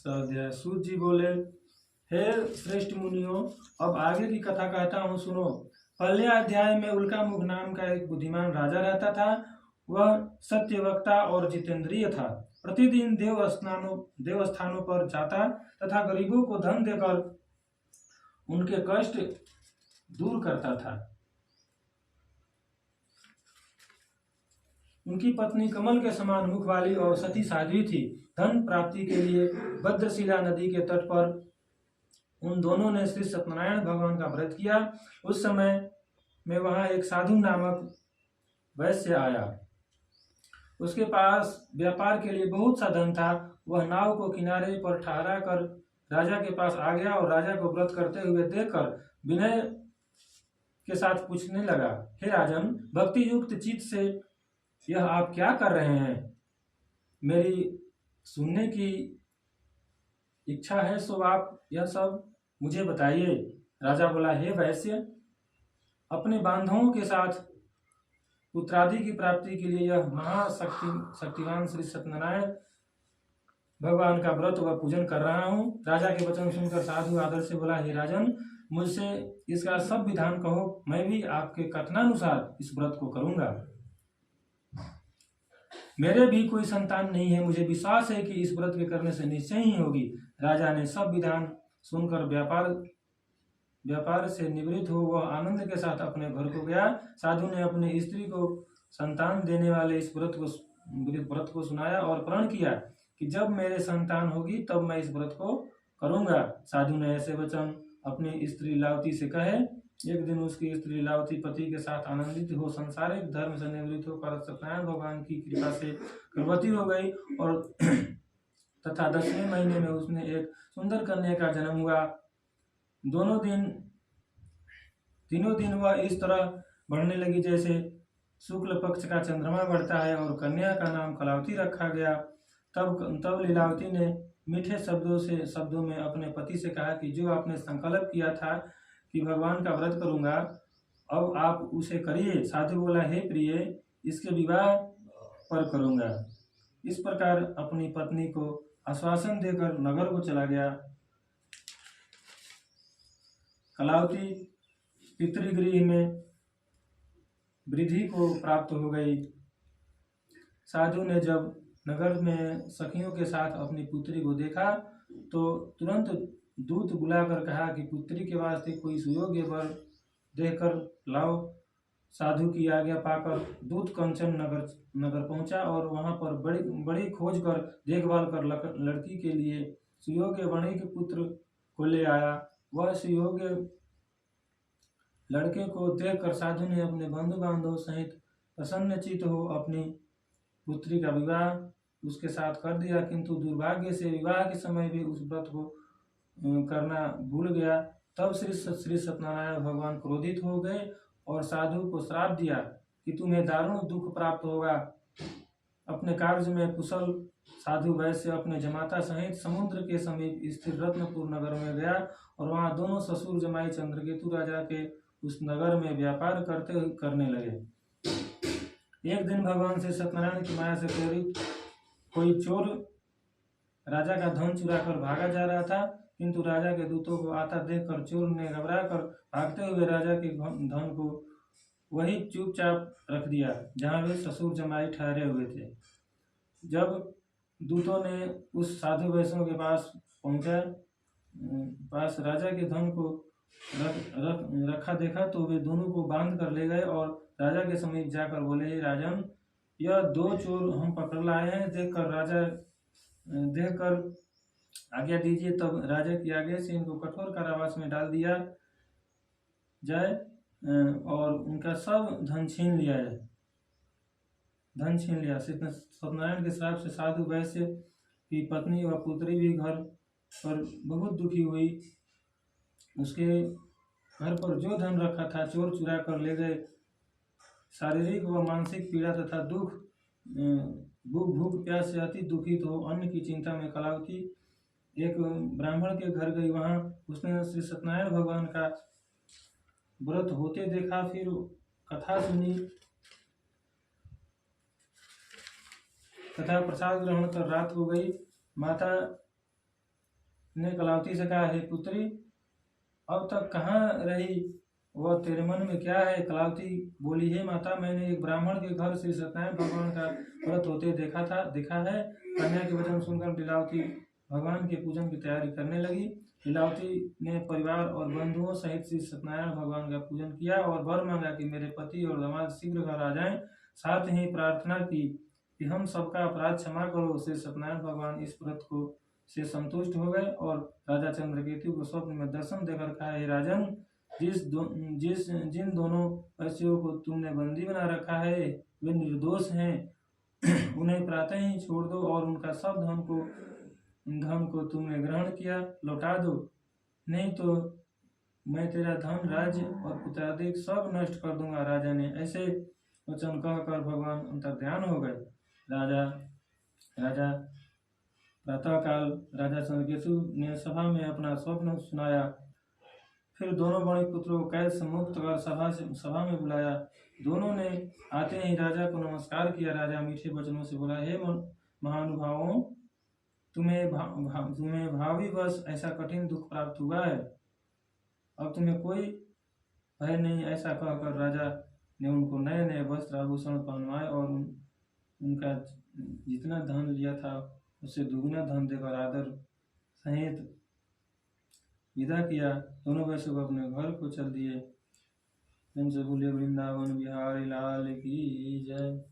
अध्याय। सूत जी बोले, हे श्रेष्ठ मुनियों, अब आगे की कथा कहता हूँ, सुनो। पहले अध्याय में उल्कामुख नाम का एक बुद्धिमान राजा रहता था। वह सत्यवक्ता और जितेंद्रिय था। प्रतिदिन देवस्थानों पर जाता तथा गरीबों को धन देकर उनके कष्ट दूर करता था। उनकी पत्नी कमल के समान मुख वाली और सती साध्वी थी। धन प्राप्ति के लिए भद्रशिला नदी के तट पर उन दोनों ने श्री सत्यनारायण भगवान का व्रत किया। उस समय में वहां एक साधु नामक वैश्य आया। उसके पास व्यापार के लिए बहुत सा धन था। वह नाव को किनारे पर ठहरा कर राजा के पास आ गया और राजा को व्रत करते हुए देखकर विनय के साथ पूछने लगा, हे राजन, भक्ति युक्त चित्त से यह आप क्या कर रहे हैं? मेरी सुनने की इच्छा है, सो आप यह सब मुझे बताइए। राजा बोला, हे वैश्य, अपने बांधवों के साथ पुत्रादि की प्राप्ति के लिए यह शक्तिवान श्री सत्यनारायण भगवान का व्रत व पूजन कर रहा हूँ। राजा के वचन सुनकर साधु आदर से बोला, हे राजन, मुझसे इसका सब विधान कहो, मैं भी आपके कथनानुसार इस व्रत को करूंगा। मेरे भी कोई संतान नहीं है, मुझे विश्वास है कि इस व्रत के करने से निश्चय ही होगी। राजा ने सब विधान सुनकर व्यापार से निवृत्त हो वह आनंद के साथ अपने घर को गया। साधु ने अपने स्त्री को संतान देने वाले इस व्रत को सुनाया और प्रण किया कि जब मेरे संतान होगी तब मैं इस व्रत को करूंगा। साधु ने ऐसे वचन अपनी स्त्री लावती से कहे। एक दिन उसकी स्त्री लावती पति के साथ आनंदित हो संसारिक धर्म से निवृत्त होकर सत्यनारायण भगवान की कृपा से गर्भवती हो गई और तथा 10वें महीने में उसने एक सुंदर कन्या का जन्म हुआ। तीनों दिन वह इस तरह बढ़ने लगी जैसे शुक्ल पक्ष का चंद्रमा बढ़ता है और कन्या का नाम कलावती रखा गया। तब लीलावती ने मीठे शब्दों में अपने पति से कहा कि जो आपने संकल्प किया था कि भगवान का व्रत करूंगा, अब आप उसे करिए। साधु बोला, हे प्रिय, इसके विवाह पर करूंगा। इस प्रकार अपनी पत्नी को आश्वासन देकर नगर को चला गया। कलावती पितृगृह में वृद्धि को प्राप्त हो गई। साधु ने जब नगर में सखियों के साथ अपनी पुत्री को देखा तो तुरंत दूत बुलाकर कहा कि पुत्री के वास्ते कोई सुयोग्य वर देखकर लाओ। साधु की आज्ञा पाकर दूत कंचन नगर पहुंचा और वहां पर बड़ी खोज कर देखभाल कर लड़की के लिए सुयोग्य वणिक पुत्र को ले आया। वह सुयोग्य लड़के को देखकर साधु ने अपने बंधु बांधव सहित प्रसन्नचित्त हो अपनी पुत्री का विवाह उसके साथ कर दिया, किंतु दुर्भाग्य से विवाह के समय भी उस व्रत को करना भूल गया। तब श्री सत्यनारायण भगवान क्रोधित हो गए और साधु को श्राप दिया कि तुम्हें दारुण दुख प्राप्त होगा। अपने कार्य में कुशल साधु वैश्य अपने जमाता सहित समुद्र के समीप स्थिर रत्नपुर नगर में गया और वहां दोनों ससुर जमाई चंद्रकेतु राजा के उस नगर में व्यापार करने लगे। एक दिन भगवान श्री सत्यनारायण की माया से प्रेरित कोई चोर राजा का धन चुराकर भागा जा रहा था, किंतु राजा के दूतों को आता देखकर चोर ने घबराकर भागते हुए राजा के धन को वही चुपचाप रख दिया जहां वे ससुर जमाई ठहरे हुए थे। जब दूतों ने उस साधु वैष्णव के पास राजा के धन को रखा देखा तो वे दोनों को बांध कर ले गए और राजा के समीप जाकर बोले, हे राजन, यह 2 चोर हम पकड़ लाए हैं। देखकर आज्ञा दीजिए। तब राजा की आज्ञा से इनको कठोर कारावास में डाल दिया जाए और उनका सब धन छीन लिया। सत्यनारायण के श्राप से साधु वैश्य की पत्नी व पुत्री भी घर पर बहुत दुखी हुई। उसके घर पर जो धन रखा था चोर चुरा कर ले गए। शारीरिक व मानसिक पीड़ा तथा दुख भूख प्यास से अति दुखित हो अन्न की चिंता में कलावती एक ब्राह्मण के घर गई। वहां उसने श्री सत्यनारायण भगवान का व्रत होते देखा। फिर कथा सुनी तथा प्रसाद ग्रहण कर रात हो गई। माता ने कलावती से कहा, हे पुत्री, अब तक कहाँ रही, वह तेरे मन में क्या है? कलावती बोली, हे माता, मैंने एक ब्राह्मण के घर श्री सत्यनारायण भगवान का व्रत होते देखा है। कन्या के वचन सुनकर लीलावती भगवान के पूजन की तैयारी करने लगी। लीलावती ने परिवार और बंधुओं सहित श्री सत्यनारायण भगवान का पूजन किया और वर मांगा कि मेरे पति और दामाद शीघ्र घर आ जाएं। साथ ही प्रार्थना की कि हम सबका अपराध क्षमा करो। श्री सत्यनारायण भगवान इस व्रत को से संतुष्ट हो गए और राजा चंद्रकेतु को स्वप्न में दर्शन देकर कहा, हे राजन, जिन दोनों पक्षियों को तुमने बंदी बना रखा है वे निर्दोष हैं। उन्हें प्रातः ही छोड़ दो और उनका सब धन को तुमने ग्रहण किया लौटा दो, नहीं तो मैं तेरा धन, राज्य और पुत्रादिक सब नष्ट कर दूंगा। राजा ने ऐसे वचन कहकर भगवान अंतर्ध्यान हो गए। राजा प्रातःकाल राजा चंद्रकेतु ने सभा में अपना स्वप्न सुनाया। फिर दोनों बड़े पुत्रों को कैद से मुक्त कर सभा में बुलाया। दोनों ने आते ही राजा को नमस्कार किया। राजा मीठे वचनों से बोला, हे महानुभावों, तुम्हें भावी बस ऐसा कठिन दुख प्राप्त हुआ है, अब तुम्हें कोई भय नहीं। ऐसा कहकर राजा ने उनको नए नए वस्त्र आभूषण पहनवाए और उनका जितना धन लिया था उससे दुगुना धन देकर आदर सहित विदा किया। दोनों वैश्य अपने घर को चल दिए। बोले वृंदावन बिहारी लाल की जय।